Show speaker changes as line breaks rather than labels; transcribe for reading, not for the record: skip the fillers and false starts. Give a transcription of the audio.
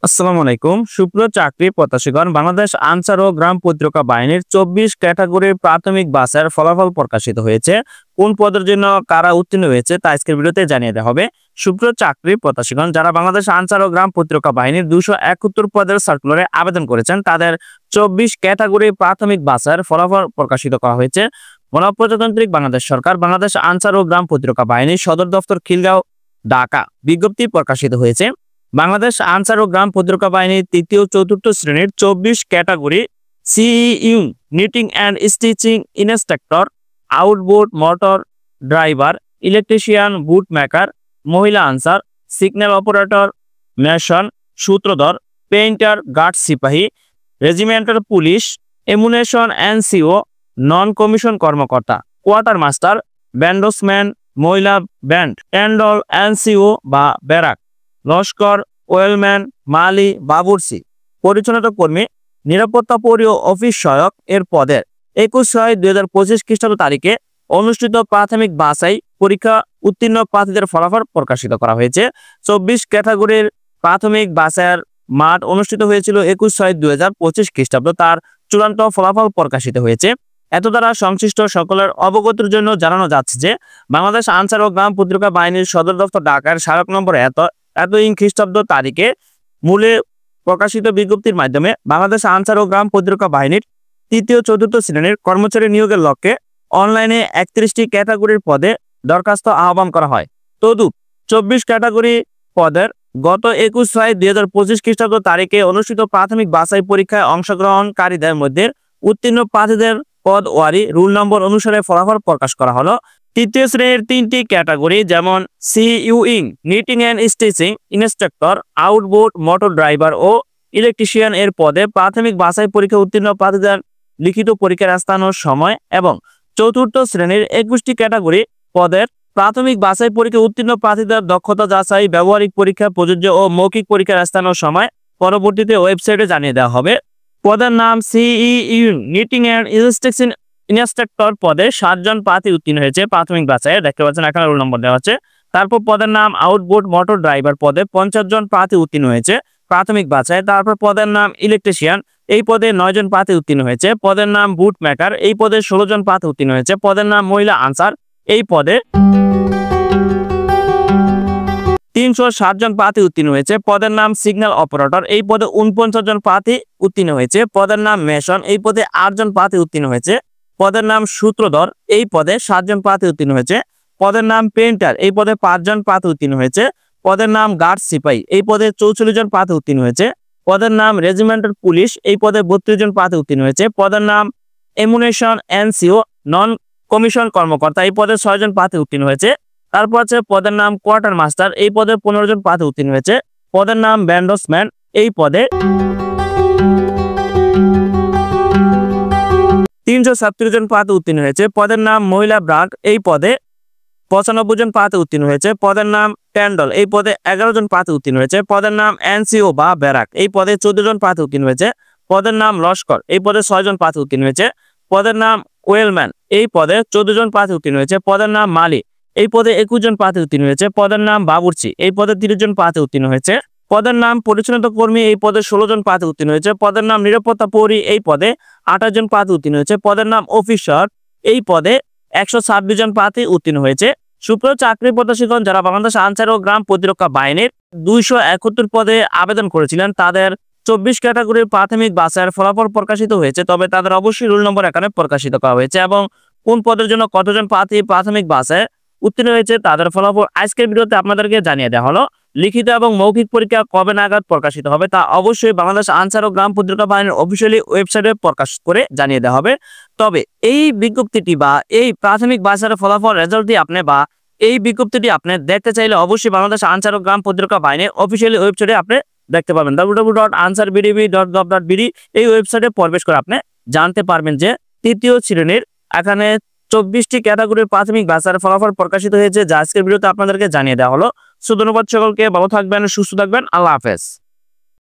আসসালামু আলাইকুম। সুপ্রিয় চাকরি প্রত্যাশীগণ, বাংলাদেশ আনসার ও গ্রাম প্রতিরক্ষা বাহিনীর 24 ক্যাটাগরির প্রাথমিক বাছাইয়ের ফলাফল প্রকাশিত হয়েছে। কোন পদের জন্য কারা উত্তীর্ণ হয়েছে তা আজকের ভিডিওতে জানিয়ে দেওয়া হবে। সুপ্রিয় চাকরি প্রত্যাশীগণ, যারা বাংলাদেশ আনসার ও গ্রাম প্রতিরক্ষা বাহিনীর 271 পদের সার্কুলারে আবেদন করেছেন, তাদের 24 ক্যাটাগরি প্রাথমিক বাছাইয়ের ফলাফল প্রকাশিত করা হয়েছে। গণপ্রজাতন্ত্রী বাংলাদেশ সরকার, বাংলাদেশ আনসার ও গ্রাম প্রতিরক্ষা বাহিনীর সদর দপ্তর খিলগাঁও, ঢাকা বিজ্ঞপ্তি প্রকাশিত হয়েছে। বাংলাদেশ আনসার ও গ্রাম প্রতিরক্ষা বাহিনীর তৃতীয় চতুর্থ শ্রেণীর 24 ক্যাটাগরি সিইউ knitting and stitching instructor, outboard motor driver, electrician, boot maker, মহিলা আনসার, সিগন্যাল অপারেটর, মেশন, সূত্রধর, পেইন্টার, গার্ড সিপাহী, regimental police, ammunition NCO, non commission কর্মকর্তা, কোয়ার্টার মাস্টার, ব্যান্ডসম্যান, মহিলা ব্যান্ড, ট্যান্ডল, এনসিও বা ব্যারাক, লস্কর, ওয়েলম্যান, মালি, বাবুর্চি, পরিচ্ছন্নতা কর্মী, নিরাপত্তা পৌর অফিস সহায়ক এর পদের 21/6/2025 খ্রিস্টাব্দ তারিখে অনুষ্ঠিত প্রাথমিক বাছাই পরীক্ষা উত্তীর্ণ প্রার্থীদের ফলাফল প্রকাশিত করা হয়েছে। 24 ক্যাটাগরির প্রাথমিক বাছাইয়ের মাঠ অনুষ্ঠিত হয়েছিল 21/6/2025 খ্রিস্টাব্দ। তার চূড়ান্ত ফলাফল প্রকাশিত হয়েছে। এত দ্বারা সংশ্লিষ্ট সকলের অবগতির জন্য জানানো যাচ্ছে যে বাংলাদেশ আনসার ও গ্রাম প্রতিরক্ষা বাহিনীর সদর দপ্তর ঢাকার স্মারক নম্বর এত খ্রিস্টাব্দ তারিখে মূলে প্রকাশিত বিজ্ঞপ্তির মাধ্যমে বাংলাদেশ আনসার ও গ্রাম প্রতিরক্ষা বাহিনীর তৃতীয় চতুর্থ শ্রেণীর কর্মচারী নিয়োগের লক্ষ্যে অনলাইনে 31টি ক্যাটাগরির পদে দরখাস্ত আহ্বান করা হয়। তদুপ 24 ক্যাটাগরি পদের গত 21/6/2025 খ্রিস্টাব্দ তারিখে অনুষ্ঠিত প্রাথমিক বাছাই পরীক্ষায় অংশগ্রহণকারীদের মধ্যে উত্তীর্ণ প্রার্থীদের পদ ওয়ারি রুল নম্বর অনুসারে ফলাফল প্রকাশ করা হলো। তৃতীয় শ্রেণীর 3টি ক্যাটাগরি যেমন sewing knitting and stitching instructor, outboard motor driver ও ইলেকট্রিশিয়ান এর পদে প্রাথমিক বাছাই পরীক্ষা উত্তীর্ণ প্রার্থীদের লিখিত পরীক্ষার স্থানের সময় এবং চতুর্থ শ্রেণীর 21টি ক্যাটাগরি পদের প্রাথমিক বাছাই পরীক্ষা উত্তীর্ণ প্রার্থীদের দক্ষতা যাচাই, ব্যবহারিক পরীক্ষা প্রযোজ্য ও মৌখিক পরীক্ষার স্থানের সময় পরবর্তীতে ওয়েবসাইটে জানিয়ে দেওয়া হবে। পদের নাম সিইইউ নিটিং অ্যান্ড স্টিচিং ইনস্ট্রাক্টর পদে 7 জন প্রার্থী উত্তীর্ণ হয়েছে প্রাথমিক বাছাইয়ে, দেখতে পাচ্ছেন এখানে রোল নম্বর দেওয়া আছে। তারপর পদের নাম আউটবোর্ড মোটর ড্রাইভার পদে 50 জন প্রার্থী উত্তীর্ণ হয়েছে প্রাথমিক বাছাই। তারপর পদের নাম ইলেকট্রিশিয়ান, এই পদে 9 জন প্রার্থী উত্তীর্ণ হয়েছে। পদের নাম বুট মেকার, এই পদে 16 জন প্রার্থী উত্তীর্ণ হয়েছে। পদের নাম মহিলা আনসার, এই পদে 360 জন প্রার্থী উত্তীর্ণ হয়েছে। পদের নাম সিগন্যাল অপারেটর, এই পদে 49 জন প্রার্থী উত্তীর্ণ হয়েছে। পদের নাম মেশন, এই পদে 8 জন প্রার্থী উত্তীর্ণ হয়েছে। পদের নাম সূত্রধর, এই পদে 7 জন প্রার্থী উত্তীর্ণ হয়েছে। পদের নাম পেইন্টার, এই পদে 5 জন প্রার্থী উত্তীর্ণ হয়েছে। পদের নাম গার্ড সিপাহী, এই পদে 44 জন প্রার্থী উত্তীর্ণ হয়েছে। পদের নাম রেজিমেন্টাল পুলিশ, এই পদে 32 জন প্রার্থী উত্তীর্ণ হয়েছে। পদের নাম এমুনেশন এনসিও নন কমিশন কর্মকর্তা, এই পদে 6 জন প্রার্থী উত্তীর্ণ হয়েছে। তারপর আছে পদের নাম কোয়ার্টার মাস্টার, এই পদে 15 জন প্রার্থী উত্তীর্ণ হয়েছে। পদের নাম ব্যান্ডসম্যান, এই পদে 337 জন প্রার্থী উত্তীর্ণ হয়েছে। পদের নাম মহিলা ব্রাক, এই পদে 95 জন প্রার্থী উত্তীর্ণ হয়েছে। পদের নাম ট্যান্ডল, এই পদে 11 জন প্রার্থী উত্তীর্ণ হয়েছে। পদের নাম এনসিও বা ব্যারাক, এই পদে 14 জন প্রার্থী উত্তীর্ণ হয়েছে। পদের নাম লস্কর, এই পদে 6 জন প্রার্থী উত্তীর্ণ হয়েছে। পদের নাম ওয়েলম্যান, এই পদে 14 জন প্রার্থী উত্তীর্ণ হয়েছে। পদের নাম মালি, এই পদে 21 জন প্রার্থী উত্তীর্ণ হয়েছে। পদের নাম বাবুর্চি, এই পদে 30 জন প্রার্থী উত্তীর্ণ হয়েছে। পদের নাম পরিচ্ছন্নতা কর্মী, এই পদে 16 জন প্রার্থী উত্তীর্ণ হয়েছে। পদের নাম নিরাপত্তা পৌরী, এই পদে 28 জন প্রার্থী উত্তীর্ণ হয়েছে। পদের নাম অফিসার, এই পদে 126 জন প্রার্থী উত্তীর্ণ হয়েছে। সুপ্রিয় চাকরি প্রত্যাশীগণ, যারা বাংলাদেশ আনসার ও গ্রাম প্রতিরক্ষা বাহিনীর 271 পদে আবেদন করেছিলেন, তাদের 24 ক্যাটাগরির প্রাথমিক বাছাইয়ের ফলাফল প্রকাশিত হয়েছে। তবে তাদের অবশ্যই রোল নম্বর এখানে প্রকাশিত করা হয়েছে এবং কোন পদের জন্য কতজন প্রার্থী প্রাথমিক বাছাই উত্তীর্ণ হয়েছে তাদের ফলাফল আজকের ভিডিওতে আপনাদেরকে জানিয়ে দেওয়া হলো। লিখিত এবং মৌখিক পরীক্ষা কবে নাগাদ প্রকাশিত হবে তা অবশ্যই বাংলাদেশ আনসার ও গ্রাম প্রতিরক্ষা বাহিনীর অফিসিয়ালি ওয়েবসাইটে প্রকাশ করে জানিয়ে দেওয়া হবে। তবে এই বিজ্ঞপ্তিটি বা এই প্রাথমিক বাছাইয়ের ফলাফল রেজাল্টটি আপনি বা এই বিজ্ঞপ্তিটি আপনি দেখতে চাইলে অবশ্যই বাংলাদেশ আনসার ও গ্রাম প্রতিরক্ষা বাহিনীর অফিসিয়ালি ওয়েবসাইটে আপনি দেখতে পাবেন। www.ansarbdb.gov.bd এই ওয়েবসাইটে প্রবেশ করে আপনি জানতে পারবেন যে তৃতীয় শ্রেণীর এখানে 24টি ক্যাটাগরির প্রাথমিক বাছাইয়ের ফলাফল প্রকাশিত হয়েছে, যা আজকের ভিডিওতে আপনাদেরকে জানিয়ে দেওয়া হলো। ধন্যবাদ সকলকে, ভালো থাকবেন, সুস্থ থাকবেন, আল্লাহ হাফেজ।